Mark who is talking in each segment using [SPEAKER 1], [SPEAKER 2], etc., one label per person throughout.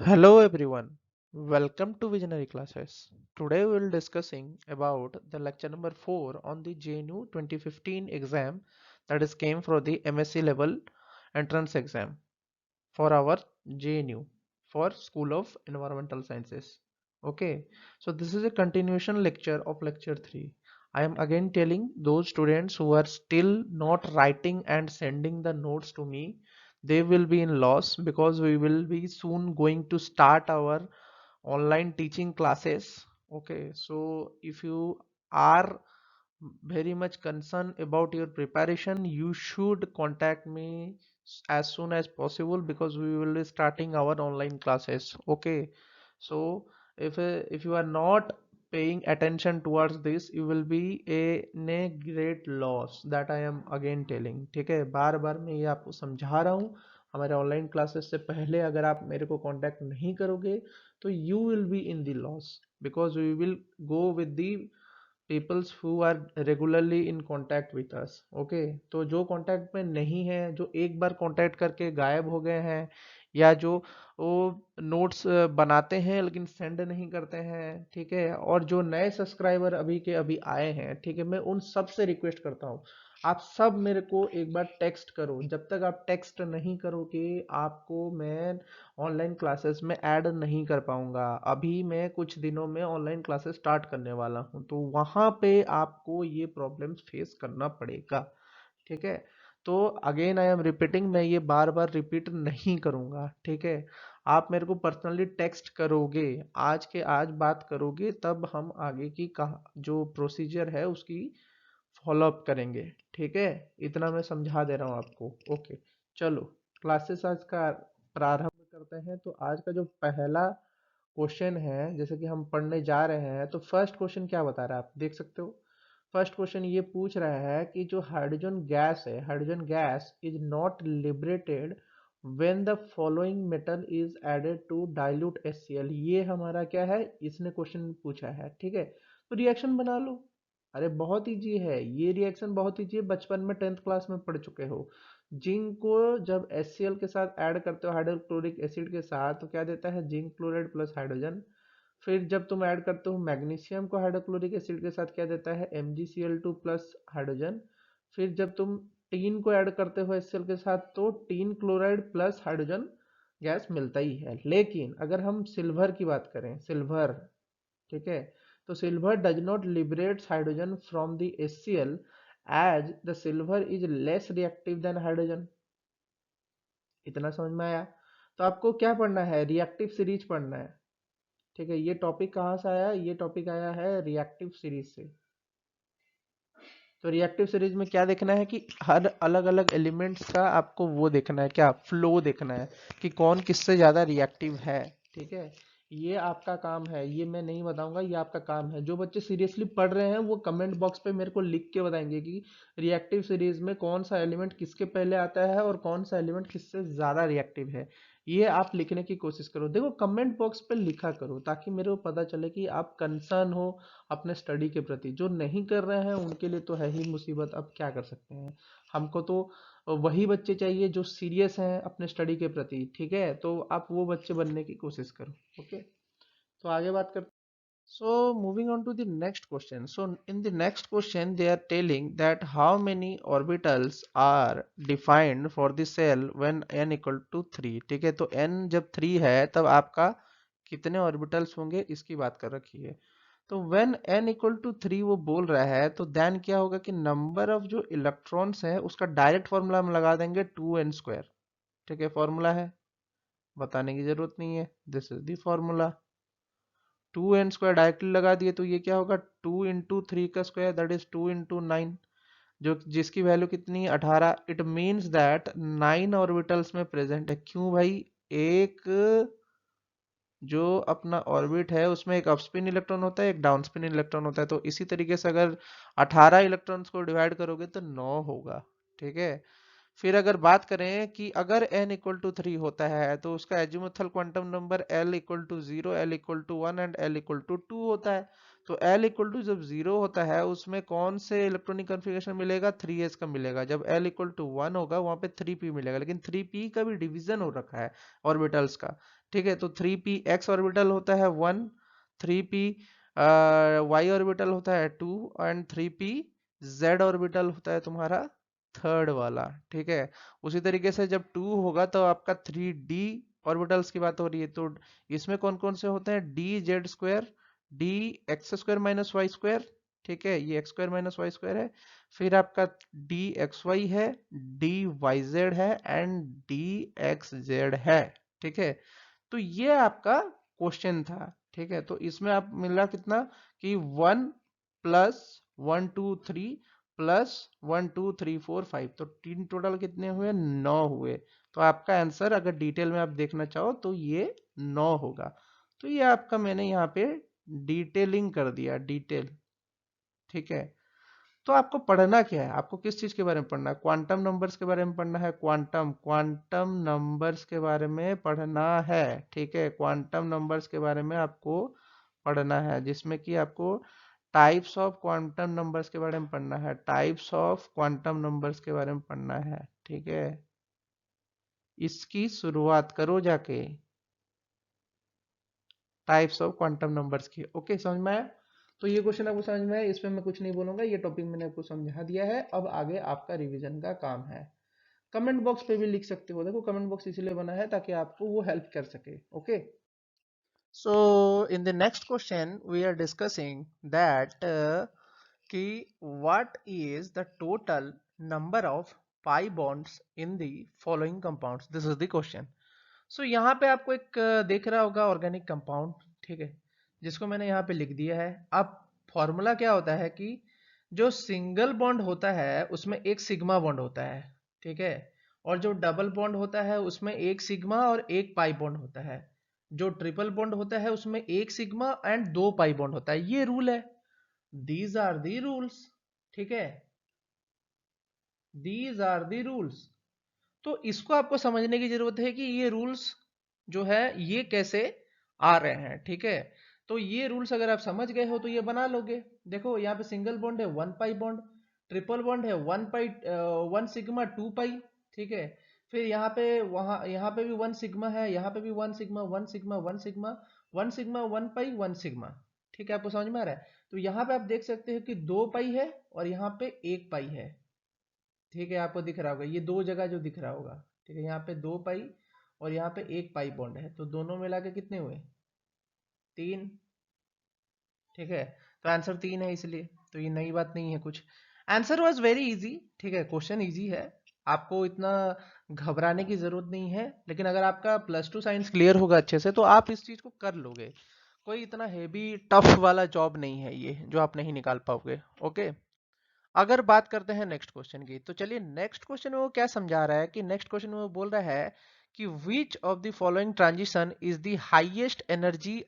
[SPEAKER 1] Hello everyone, welcome to Visionary Classes. Today we will discussing about the lecture number 4 on the JNU 2015 exam that is came for the MSc level entrance exam for our JNU for School of Environmental Sciences. Okay, so this is a continuation lecture of lecture 3. I am again telling those students who are still not writing and sending the notes to me, they will be in loss because we will be soon going to start our online teaching classes. Okay, so if you are very much concerned about your preparation, you should contact me as soon as possible because we will be starting our online classes. Okay, so if you are not paying attention towards this, you will be in a great loss, that I am again telling. ठीक है, बार बार मैं ये आपको समझा रहा हूँ। हमारे online classes से पहले अगर आप मेरे को कांटेक्ट नहीं करोगे तो you will be in the loss because we will go with the peoples who are regularly in contact with us. Okay, तो जो कांटेक्ट में नहीं है, जो एक बार कांटेक्ट करके गायब हो गए हैं, या जो वो नोट्स बनाते हैं लेकिन सेंड नहीं करते हैं, ठीक है, और जो नए सब्सक्राइबर अभी के अभी आए हैं, ठीक है, मैं उन सब से रिक्वेस्ट करता हूँ आप सब मेरे को एक बार टेक्स्ट करो। जब तक आप टेक्स्ट नहीं करोगे आपको मैं ऑनलाइन क्लासेस में ऐड नहीं कर पाऊंगा। अभी मैं कुछ दिनों में ऑनलाइन क्लासेस स्टार्ट करने वाला हूं, तो वहां पे आपको ये प्रॉब्लम्स फेस करना पड़ेगा। ठीक है, तो अगेन आई एम रिपीटिंग, मैं ये बार बार रिपीट नहीं करूंगा। ठीक है, आप मेरे को पर्सनली टेक्स्ट करोगे, आज के आज बात करोगे, तब हम आगे की जो प्रोसीजर है उसकी फॉलो अप करेंगे। ठीक है, इतना मैं समझा दे रहा हूँ आपको। ओके, चलो क्लासेस आज का प्रारंभ करते हैं। तो आज का जो पहला क्वेश्चन है, जैसे कि हम पढ़ने जा रहे हैं, तो फर्स्ट क्वेश्चन क्या बता रहा है आप देख सकते हो। फर्स्ट क्वेश्चन ये पूछ रहा है कि जो हाइड्रोजन गैस है, hydrogen gas is not liberated when the following metal is added to dilute HCl। ये हमारा क्या है, इसने क्वेश्चन पूछा है। ठीक है, तो रिएक्शन बना लो। अरे बहुत इजी है ये रिएक्शन, बहुत इजी है, बचपन में 10th क्लास में पढ़ चुके हो। जिंक को जब HCl के साथ ऐड करते हो हाइड्रोक्लोरिक एसिड के साथ, तो क्या देता है, जिंक क्लोराइड प्लस हाइड्रोजन। फिर जब तुम ऐड करते हो मैग्नीशियम को हाइड्रोक्लोरिक एसिड के साथ, क्या देता है, MgCl2 प्लस हाइड्रोजन। फिर जब तुम टीन को ऐड करते हो HCl के साथ, तो tin chloride plus hydrogen gas मिलता ही है। लेकिन अगर हम सिल्वर की बात करें, सिल्वर, ठीक है, तो silver does not liberates hydrogen from the HCl as the silver is less reactive than hydrogen. इतना समझ में आया। तो आपको क्या पढ़ना है, रिएक्टिव सीरीज पढ़ना है। ठीक है, ये टॉपिक कहाँ से आया, ये टॉपिक आया है रिएक्टिव सीरीज से। तो रिएक्टिव सीरीज में क्या देखना है कि हर अलग अलग एलिमेंट्स का आपको वो देखना है, क्या फ्लो देखना है कि कौन किससे ज्यादा रिएक्टिव है। ठीक है, ये आपका काम है, ये मैं नहीं बताऊंगा, ये आपका काम है। जो बच्चे सीरियसली पढ़ रहे हैं वो कमेंट बॉक्स पे मेरे को लिख के बताएंगे कि रिएक्टिव सीरीज में कौन सा एलिमेंट किसके पहले आता है और कौन सा एलिमेंट किससे ज्यादा रिएक्टिव है। ये आप लिखने की कोशिश करो, देखो कमेंट बॉक्स पे लिखा करो ताकि मेरे को पता चले कि आप कंसर्न हो अपने स्टडी के प्रति। जो नहीं कर रहे हैं उनके लिए तो है ही मुसीबत, अब क्या कर सकते हैं। हमको तो वही बच्चे चाहिए जो सीरियस हैं अपने स्टडी के प्रति। ठीक है, तो आप वो बच्चे बनने की कोशिश करो। ओके, तो आगे बात करते हैं। So moving on to the next question. So in the next question they are telling that how many orbitals are defined for the cell when n equal to 3। ठीक है, तो n जब 3 है तब आपका कितने ऑर्बिटल्स होंगे इसकी बात कर रखी है। तो when n equal to 3 वो बोल रहा है, तो then क्या होगा कि नंबर ऑफ जो इलेक्ट्रॉन्स है उसका डायरेक्ट फॉर्मूला हम लगा देंगे 2n²। ठीक है, फॉर्मूला है, बताने की जरूरत नहीं है, this is the formula. 2n² directly लगा दिए तो ये क्या होगा, 2 × 3 का स्क्वायर, दैट इज 2 × 9, जो जिसकी वैल्यू कितनी है, 18। इट मीन्स दैट 9 ऑर्बिटल्स में प्रेजेंट है। क्यों भाई, एक जो अपना ऑर्बिट है उसमें एक अपस्पिन इलेक्ट्रॉन होता है, एक डाउनस्पिन इलेक्ट्रॉन होता है, तो इसी तरीके से अगर 18 इलेक्ट्रॉन्स को डिवाइड करोगे तो 9 होगा। ठीक है, फिर अगर बात करें कि अगर n इक्वल टू 3 होता है तो उसका azimuthal quantum number l equal to 0, l equal to 1 and l equal to 2 होता है। तो L इक्वल टू जब 0 होता है उसमें कौन से इलेक्ट्रॉनिक कॉन्फ़िगरेशन मिलेगा, 3s का मिलेगा। जब L इक्वल टू 1 होगा वहां पे 3p मिलेगा, लेकिन 3p का भी डिवीजन हो रखा है ऑर्बिटल्स का, ठीक है। तो 3p x ऑर्बिटल होता है 1, 3p y ऑर्बिटल होता है 2 एंड 3p z ऑर्बिटल होता है तुम्हारा थर्ड वाला, ठीक है। उसी तरीके से जब 2 होगा तो आपका 3d ऑर्बिटल्स की बात हो रही है, तो इसमें कौन कौन से होते हैं, D Z square, D X square minus Y square, ठीक है, ये X square minus Y square है। फिर आपका डी एक्स वाई है, डी वाई जेड है एंड डी एक्स जेड है, ठीक है। तो ये आपका क्वेश्चन था, ठीक है। तो इसमें आप मिला कितना कि 1 प्लस 1 2 3 प्लस 1 2 3 4 5, तो तीन टोटल कितने हुए, 9 हुए। तो आपका आंसर अगर डिटेल में आप देखना चाहो तो ये 9 होगा। तो ये आपका मैंने यहाँ पे डिटेलिंग कर दिया, डिटेल, ठीक है। तो आपको पढ़ना क्या है, आपको किस चीज के बारे में पढ़ना है, क्वांटम नंबर्स के बारे में पढ़ना है, क्वांटम क्वांटम नंबर्स के बारे में पढ़ना है, ठीक है। क्वांटम नंबर्स के बारे में आपको पढ़ना है, जिसमें कि आपको टाइप्स ऑफ क्वांटम नंबर्स के बारे में पढ़ना है, टाइप्स ऑफ क्वांटम नंबर्स के बारे में पढ़ना है, ठीक है। इसकी शुरुआत करो जाके टाइप्स ऑफ क्वांटम नंबर्स की, ओके, समझ में आया। तो ये क्वेश्चन आपको समझ में आया, इसमें मैं कुछ नहीं बोलूंगा, ये टॉपिक मैंने आपको समझा दिया है। अब आगे आपका रिवीजन का काम है। कमेंट बॉक्स पे भी लिख सकते हो, देखो कमेंट बॉक्स इसलिए बना है ताकि आपको वो हेल्प कर सके, okay. So in the next question we are discussing that कि what is the total number of pi bonds in the following compounds, this is the question. So यहाँ पे आपको एक देख रहा होगा ऑर्गेनिक कंपाउंड, ठीक है, जिसको मैंने यहाँ पे लिख दिया है। अब फॉर्मूला क्या होता है कि जो सिंगल बॉन्ड होता है उसमें एक सिग्मा बॉन्ड होता है, ठीक है, और जो डबल बॉन्ड होता है उसमें एक सिग्मा और एक पाई बॉन्ड होता है। जो ट्रिपल बॉन्ड होता है उसमें एक सिग्मा एंड दो पाई बॉन्ड होता है। ये रूल है, दीज आर दी रूल्स, ठीक है, दीज आर दी रूल्स। तो इसको आपको समझने की जरूरत है कि ये रूल्स जो है ये कैसे आ रहे हैं, ठीक है। तो ये रूल्स अगर आप समझ गए हो तो ये बना लोगे। देखो यहाँ पे सिंगल बॉन्ड है 1 पाई बॉन्ड, ट्रिपल बॉन्ड है 1 पाई 1 सिग्मा 2 पाई, ठीक है। फिर यहाँ पे वहां यहाँ पे भी 1 सिग्मा है, यहाँ पे भी 1 सिग्मा 1 सिग्मा 1 सिग्मा 1 सिग्मा 1 पाई 1 सिग्मा, ठीक है। आपको समझ में आ रहा है। तो यहाँ पे आप देख सकते हो कि 2 पाई है और यहाँ पे 1 पाई है, ठीक है। आपको दिख रहा होगा ये दो जगह जो दिख रहा होगा, ठीक है, यहाँ पे 2 पाई और यहाँ पे 1 पाई बॉन्ड है, तो दोनों मिला के कितने हुए, 3, ठीक है। तो आंसर 3 है, इसलिए तो ये नई बात नहीं है कुछ। आंसर वॉज वेरी इजी, ठीक है, क्वेश्चन इजी है, आपको इतना घबराने की जरूरत नहीं है। लेकिन अगर आपका +2 साइंस क्लियर होगा अच्छे से तो आप इस चीज को कर लोगे। कोई इतना हेवी टफ वाला जॉब नहीं है ये जो आप नहीं निकाल पाओगे, ओके। अगर बात करते हैं नेक्स्ट क्वेश्चन की, तो चलिए नेक्स्ट क्वेश्चन में वो क्या समझा रहा है कि नेक्स्ट क्वेश्चन में वो बोल रहा है कि which of the following transition is the highest energy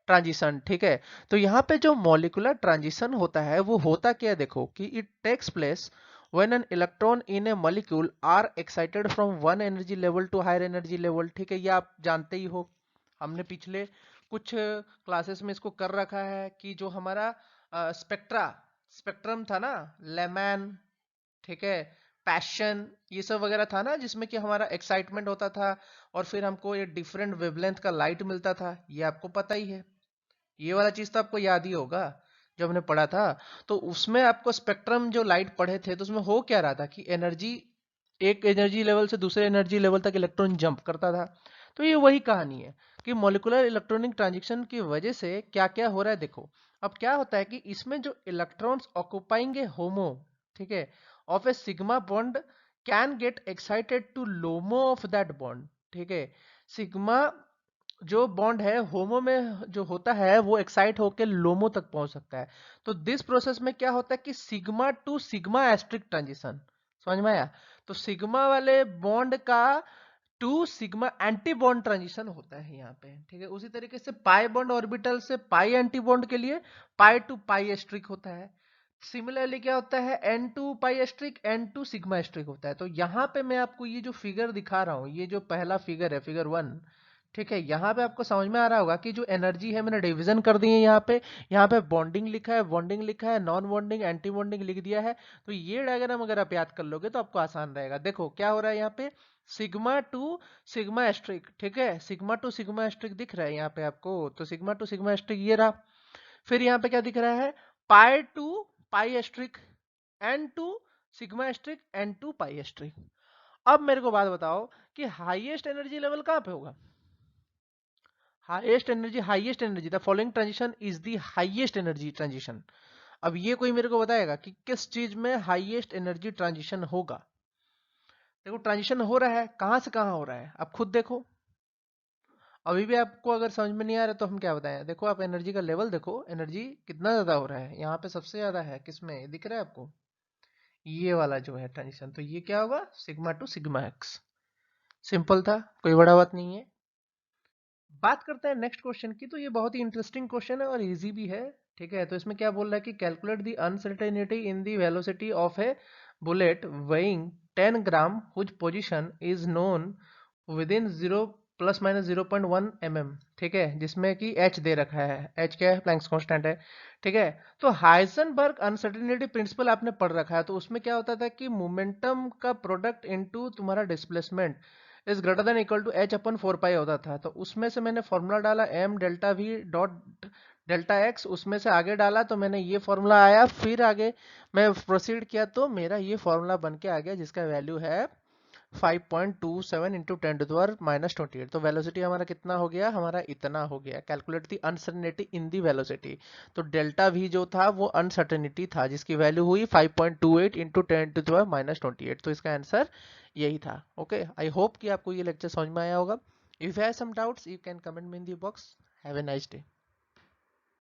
[SPEAKER 1] transition, ठीक है। तो यहाँ पे जो मॉलिक्यूलर ट्रांजिशन होता है वो होता क्या है, देखो कि it takes place when an electron in a molecule are excited from one energy level to higher energy level, ठीक है। ये आप जानते ही हो, हमने पिछले कुछ क्लासेस में इसको कर रखा है कि जो हमारा स्पेक्ट्रम था ना, लेमैन, ठीक है, पैशन, ये सब वगैरह था ना, जिसमें कि हमारा एक्साइटमेंट होता था और फिर हमको ये डिफरेंट वेवलेंथ का लाइट मिलता था, ये आपको पता ही है। ये वाला चीज तो आपको याद ही होगा जो हमने पढ़ा था। तो उसमें आपको स्पेक्ट्रम जो लाइट पढ़े थे तो उसमें हो क्या रहा था कि एनर्जी, एक एनर्जी लेवल से दूसरे एनर्जी लेवल तक इलेक्ट्रॉन जंप करता था। तो ये वही कहानी है कि मॉलिक्यूलर इलेक्ट्रॉनिक ट्रांजिशन की वजह से क्या क्या हो रहा है, देखो। अब क्या होता है कि इसमें जो इलेक्ट्रॉन्स ऑक्युपाइंग ए होमो, ठीक है, of a sigma bond can get excited to LUMO of that bond, ठीक है। सिग्मा जो बॉन्ड है होमो में जो होता है वो एक्साइट होकर लोमो तक पहुंच सकता है। तो दिस प्रोसेस में क्या होता है कि sigma to sigma asterisk transition, समझ में आया। तो सिग्मा वाले बॉन्ड का to sigma anti bond transition होता है यहाँ पे, ठीक है। उसी तरीके से पाई बॉन्ड ऑर्बिटल से पाई एंटी बॉन्ड के लिए पाई टू पाई एस्ट्रिक होता है। सिमिलरली क्या होता है, N to pi asterisk N to sigma asterisk होता है। तो यहाँ पे मैं आपको ये जो फिगर दिखा रहा हूँ, ये जो पहला फिगर है, फिगर 1, ठीक है, यहाँ पे आपको समझ में आ रहा होगा कि जो एनर्जी है मैंने डिवीजन कर दी है यहाँ पे बॉन्डिंग लिखा है, बॉन्डिंग लिखा है, नॉन बॉन्डिंग, एंटी बॉन्डिंग लिख दिया है। तो ये डायग्राम अगर आप याद कर लोगे तो आपको आसान रहेगा। देखो क्या हो रहा है यहाँ पे, सिग्मा टू सिग्मा एस्ट्रिक, ठीक है, सिग्मा टू सिग्मा एस्ट्रिक दिख रहा है यहाँ पे आपको, तो सिग्मा टू सिग्मा एस्ट्रिक ये रहा। फिर यहाँ पे क्या दिख रहा है, pi to pi asterisk, N to sigma asterisk, N to pi asterisk. अब मेरे को बात बताओ कि हाईएस्ट एनर्जी लेवल कहाँ पे होगा, highest energy, the following transition is the highest energy transition. अब ये कोई मेरे को बताएगा कि किस चीज में हाईएस्ट एनर्जी ट्रांजिशन होगा। देखो ट्रांजिशन हो रहा है, कहां से कहां हो रहा है आप खुद देखो। अभी भी आपको अगर समझ में नहीं आ रहा तो हम क्या बताएं, देखो आप एनर्जी का लेवल देखो, एनर्जी कितना ज्यादा हो रहा है, यहाँ पे सबसे ज्यादा है किसमें दिख रहा है आपको, ये वाला जो है ट्रांजिशन, तो ये क्या होगा, sigma to sigma x. Simple था, कोई बड़ा बात नहीं है। बात करते हैं नेक्स्ट क्वेश्चन की, तो ये बहुत ही इंटरेस्टिंग क्वेश्चन है और इजी भी है। ठीक है, तो इसमें क्या बोल रहा है कि calculate the uncertainty in the velocity of a bullet weighing 10 gram whose position is known within 0 plus minus 0.1 mm, ठीक है, जिसमें कि h दे रखा है, h क्या है, प्लैंक्स कांस्टेंट है। ठीक है, तो हाइजेनबर्ग अनसर्टेनिटी प्रिंसिपल आपने पढ़ रखा है, तो उसमें क्या होता था कि मोमेंटम का प्रोडक्ट इनटू तुम्हारा displacement is greater than equal to h upon 4 pi होता था। तो उसमें से मैंने फॉर्मूला डाला m delta v dot delta x, उसमें से आगे डाला तो मैंने ये फॉर्मूला आया, फिर आगे मैं प्रोसीड किया तो मेरा ये फॉर्मूला बन के आ गया जिसका वैल्यू है 5.27 इंटू 10⁻⁻28। तो वेलोसिटी हमारा कितना हो गया, हमारा इतना हो गया। Calculate the uncertainty in the velocity, तो डेल्टा वी जो था वो अनसर्टेनिटी था जिसकी वैल्यू हुई 5.28 इंटू 10⁻⁻28। तो इसका आंसर यही था। ओके, आई होप कि आपको ये लेक्चर समझ में आया होगा। If you have some doubts you can comment me in the box. Have a nice day.